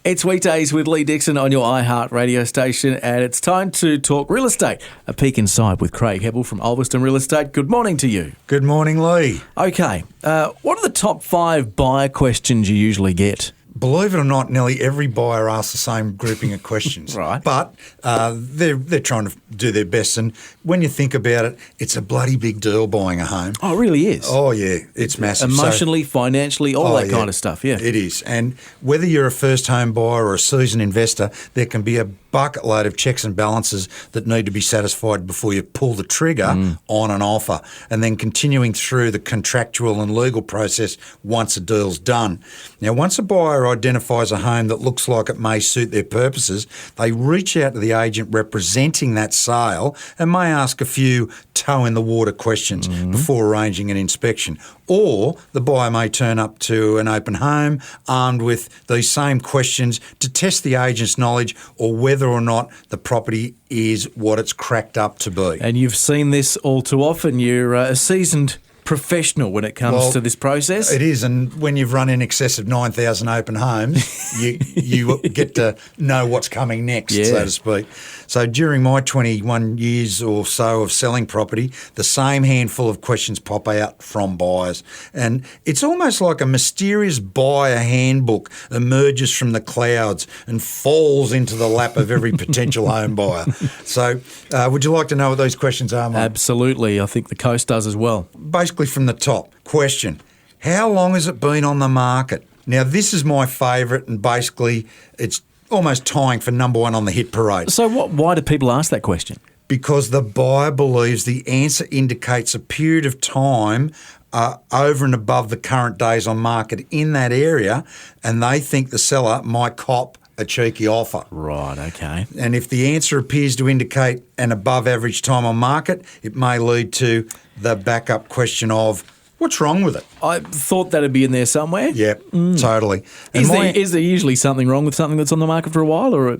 It's weekdays with Lee Dixon on your iHeart radio station, and it's time to talk real estate. A peek inside with Craig Hebble from Ulverston Real Estate. Good morning to you. Good morning, Lee. Okay, what are the top 5 buyer questions you usually get? Believe it or not, nearly every buyer asks the same grouping of questions. Right. But they're trying to do their best. And when you think about it, it's a bloody big deal buying a home. Oh, it really is? Oh, yeah. It's massive. Emotionally, financially, all that kind of stuff, yeah. It is. And whether you're a first home buyer or a seasoned investor, there can be a bucket load of checks and balances that need to be satisfied before you pull the trigger on an offer, and then continuing through the contractual and legal process once a deal's done. Now, once a buyer identifies a home that looks like it may suit their purposes, they reach out to the agent representing that sale and may ask a few toe-in-the-water questions before arranging an inspection. Or the buyer may turn up to an open home armed with these same questions to test the agent's knowledge or whether or not the property is what it's cracked up to be. And you've seen this all too often. You're a seasoned professional when it comes to this process. It is, and when you've run in excess of 9,000 open homes, you get to know what's coming next, so to speak. So during my 21 years or so of selling property, the same handful of questions pop out from buyers. And it's almost like a mysterious buyer handbook emerges from the clouds and falls into the lap of every potential home buyer. So would you like to know what these questions are, mate? Absolutely. I think the coast does as well. Basically from the top, question, how long has it been on the market? Now, this is my favourite, and basically it's almost tying for number one on the hit parade. So why do people ask that question? Because the buyer believes the answer indicates a period of time over and above the current days on market in that area, and they think the seller might cop a cheeky offer. Right, okay. And if the answer appears to indicate an above average time on market, it may lead to the backup question of, what's wrong with it? I thought that'd be in there somewhere. Yeah, totally. Is there usually something wrong with something that's on the market for a while? Or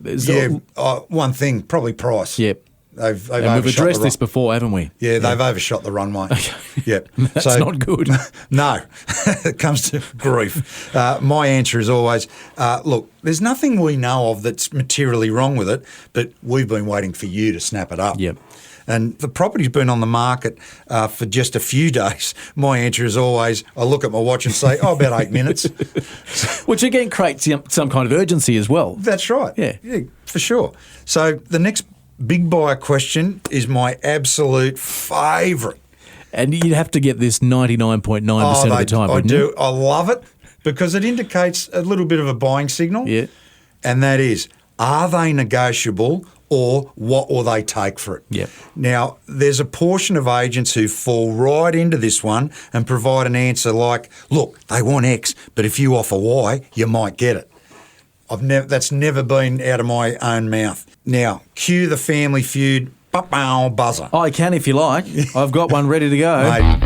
one thing, probably price. Yep. They've and we've addressed this before, haven't we? Yeah, they've overshot the runway. Okay. Yep. That's not good. No, it comes to grief. My answer is always, look, there's nothing we know of that's materially wrong with it, but we've been waiting for you to snap it up. Yep. And the property's been on the market for just a few days. My answer is always, I look at my watch and say, about 8 minutes. Which again creates some kind of urgency as well. That's right. Yeah, for sure. So the next big buyer question is my absolute favourite. And you'd have to get this 99.9% of the time, wouldn't you? I love it because it indicates a little bit of a buying signal. Yeah. And that is, are they negotiable or what will they take for it? Yep. Now, there's a portion of agents who fall right into this one and provide an answer like, look, they want X, but if you offer Y, you might get it. That's never been out of my own mouth. Now, cue the Family Feud buzzer. I can if you like. I've got one ready to go. Mate,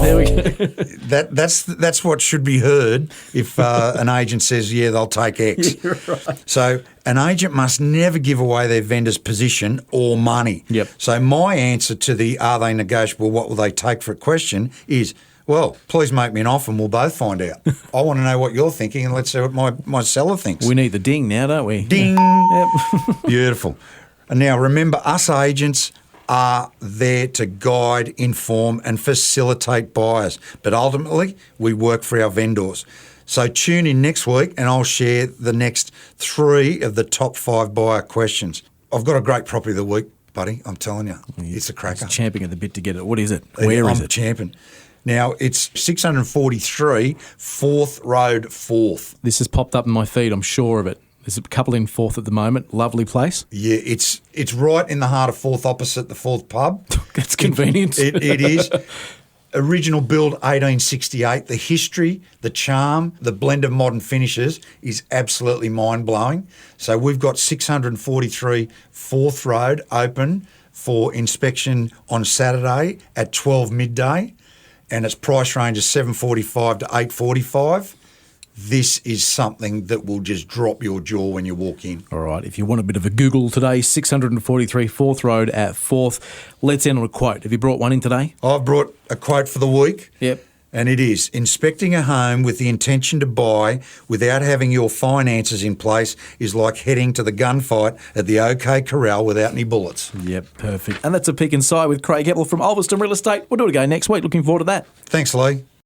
there we go. That's what should be heard if an agent says, yeah, they'll take X. Right. So an agent must never give away their vendor's position or money. Yep. So my answer to the are they negotiable, what will they take for a question is, well, please make me an offer and we'll both find out. I want to know what you're thinking and let's see what my seller thinks. We need the ding now, don't we? Ding. Yep. Beautiful. And now remember, us agents are there to guide, inform and facilitate buyers. But ultimately, we work for our vendors. So tune in next week and I'll share the next 3 of the top 5 buyer questions. I've got a great property of the week, buddy. I'm telling you. It's a cracker. It's champing at the bit to get it. What is it? Where is it? I'm champing. Now, it's 643 4th Road 4th. This has popped up in my feed, I'm sure of it. There's a couple in 4th at the moment. Lovely place. Yeah, it's right in the heart of 4th, opposite the 4th pub. That's convenient. It is. Original build 1868. The history, the charm, the blend of modern finishes is absolutely mind-blowing. So we've got 643 4th Road open for inspection on Saturday at 12 midday. And its price range is $745 to $845. This is something that will just drop your jaw when you walk in. All right, if you want a bit of a Google today, 643 4th Road at 4th. Let's end on a quote. Have you brought one in today? I've brought a quote for the week. Yep. And it is. Inspecting a home with the intention to buy without having your finances in place is like heading to the gunfight at the OK Corral without any bullets. Yep, perfect. And that's a Peak Inside with Craig Heppel from Ulverston Real Estate. We'll do it again next week. Looking forward to that. Thanks, Lee.